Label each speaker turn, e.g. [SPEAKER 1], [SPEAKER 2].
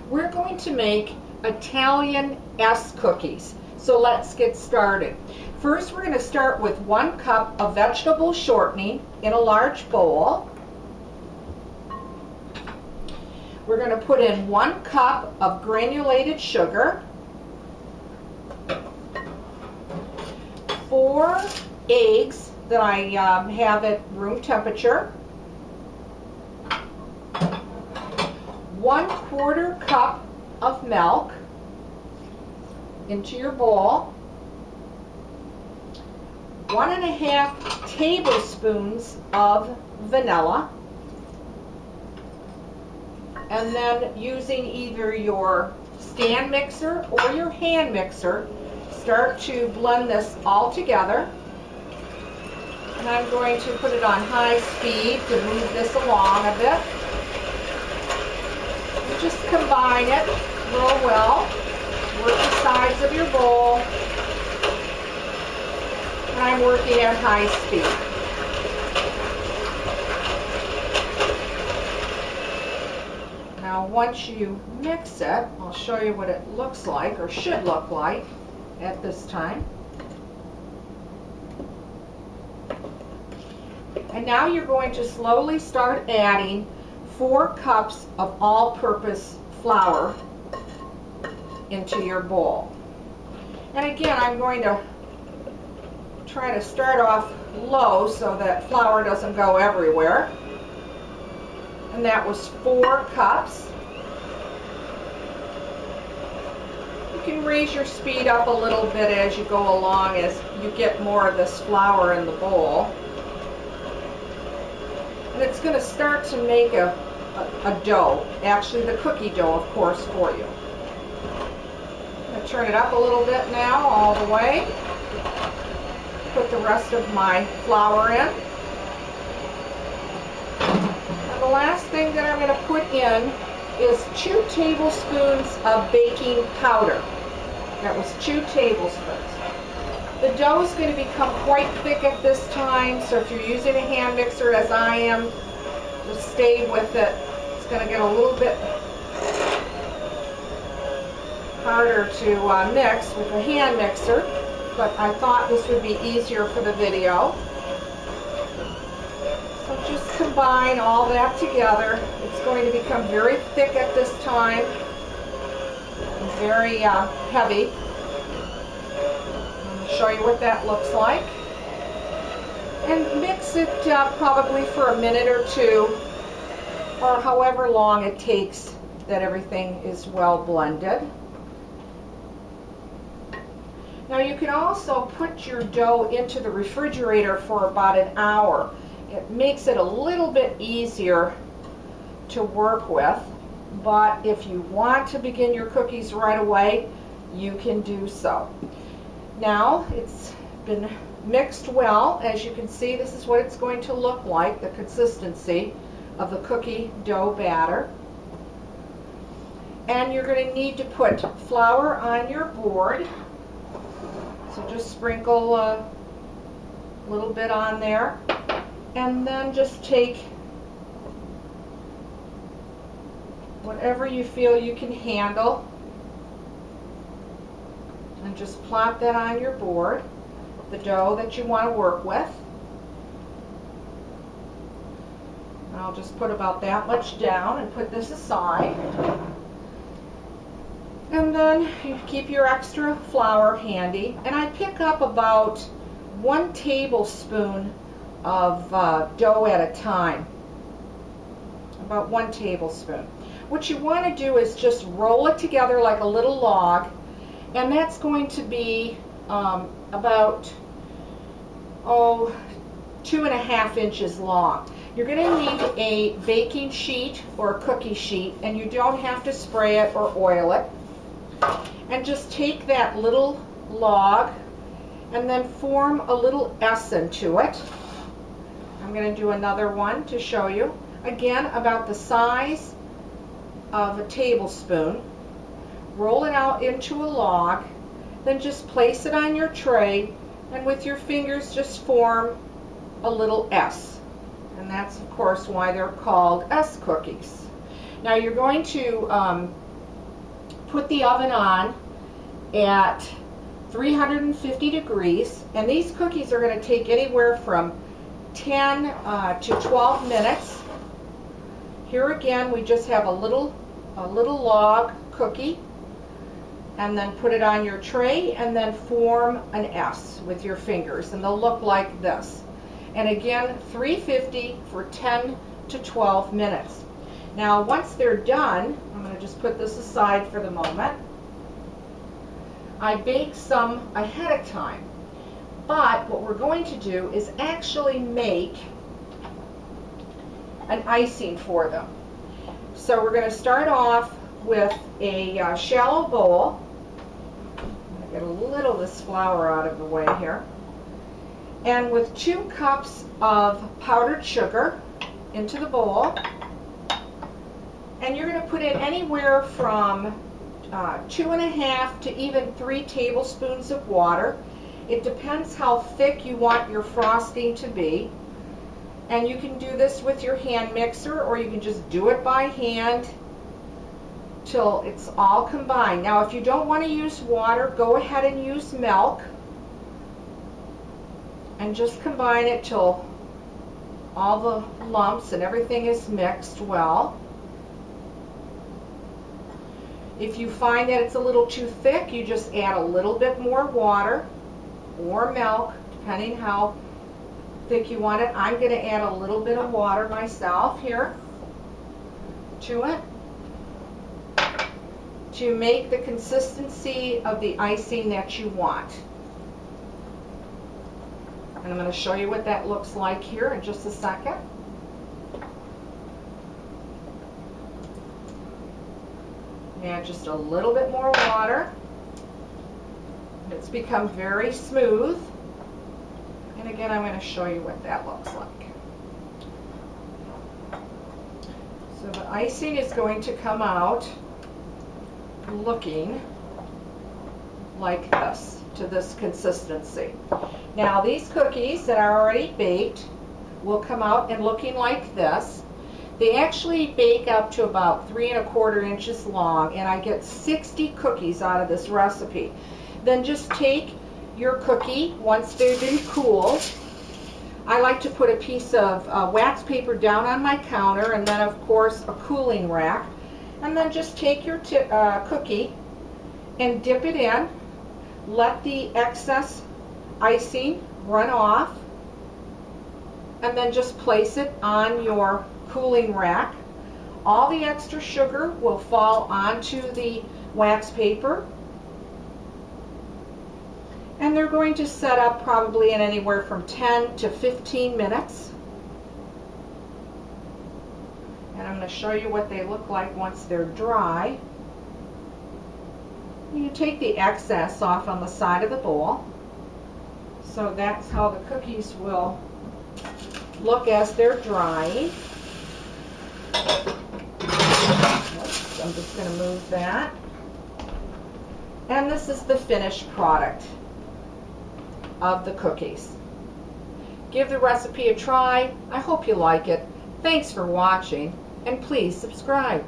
[SPEAKER 1] We're going to make Italian S cookies. So let's get started. First, we're going to start with 1 cup of vegetable shortening in a large bowl. We're going to put in 1 cup of granulated sugar, 4 eggs that I have at room temperature, 1/4 cup of milk into your bowl, 1½ tablespoons of vanilla, and then using either your stand mixer or your hand mixer, start to blend this all together. And I'm going to put it on high speed to move this along a bit. And just combine it real well. Work the sides of your bowl. And I'm working at high speed. Now once you mix it, I'll show you what it looks like, or should look like at this time. And now you're going to slowly start adding 4 cups of all-purpose flour into your bowl. And again, I'm going to try to start off low so that flour doesn't go everywhere. And that was 4 cups. You can raise your speed up a little bit as you go along, as you get more of this flour in the bowl. And it's going to start to make a dough, actually the cookie dough, of course, for you. I'm going to turn it up a little bit now, all the way. Put the rest of my flour in. And the last thing that I'm going to put in is 2 tablespoons of baking powder. That was 2 tablespoons. The dough is going to become quite thick at this time, so if you're using a hand mixer, as I am, just stay with it. It's going to get a little bit harder to mix with a hand mixer, but I thought this would be easier for the video. So just combine all that together. It's going to become very thick at this time, and very heavy. Show you what that looks like, and mix it probably for a minute or 2, or however long it takes that everything is well blended. Now you can also put your dough into the refrigerator for about an hour. It makes it a little bit easier to work with, but if you want to begin your cookies right away, you can do so. Now it's been mixed well. As you can see, this is what it's going to look like, the consistency of the cookie dough batter. And you're going to need to put flour on your board. So just sprinkle a little bit on there. And then just take whatever you feel you can handle and just plop that on your board, the dough that you want to work with. And I'll just put about that much down and put this aside. And then you keep your extra flour handy. And I pick up about 1 tablespoon of dough at a time. About 1 tablespoon. What you want to do is just roll it together like a little log. And that's going to be about 2½ inches long. You're going to need a baking sheet or a cookie sheet, and you don't have to spray it or oil it. And just take that little log and then form a little S into it. I'm going to do another one to show you. Again, about the size of a tablespoon. Roll it out into a log, then just place it on your tray, and with your fingers just form a little S. And that's, of course, why they're called S cookies. Now you're going to put the oven on at 350 degrees, and these cookies are going to take anywhere from 10 to 12 minutes. Here again, we just have a little log cookie, and then put it on your tray and then form an S with your fingers, and they'll look like this. And again, 350 for 10 to 12 minutes. Now once they're done, I'm going to just put this aside for the moment. I baked some ahead of time, but what we're going to do is actually make an icing for them. So we're going to start off with a shallow bowl. I'm going to get a little of this flour out of the way here. And with 2 cups of powdered sugar into the bowl. And you're going to put in anywhere from 2.5 to even 3 tablespoons of water. It depends how thick you want your frosting to be. And you can do this with your hand mixer, or you can just do it by hand till it's all combined. Now if you don't want to use water, go ahead and use milk. And just combine it till all the lumps and everything is mixed well. If you find that it's a little too thick, you just add a little bit more water or milk, depending how thick you want it. I'm going to add a little bit of water myself here to it to make the consistency of the icing that you want. And I'm going to show you what that looks like here in just a second. Add just a little bit more water. It's become very smooth. And again, I'm going to show you what that looks like. So the icing is going to come out looking like this, to this consistency. Now these cookies that are already baked will come out and looking like this. They actually bake up to about 3¼ inches long, and I get 60 cookies out of this recipe. Then just take your cookie once they've been cooled. I like to put a piece of wax paper down on my counter, and then of course a cooling rack. And then just take your cookie and dip it in. Let the excess icing run off, and then just place it on your cooling rack. All the extra sugar will fall onto the wax paper, and they're going to set up probably in anywhere from 10 to 15 minutes. And I'm going to show you what they look like once they're dry. You take the excess off on the side of the bowl. So that's how the cookies will look as they're drying. Oops, I'm just going to move that. And this is the finished product of the cookies. Give the recipe a try. I hope you like it. Thanks for watching, and please subscribe.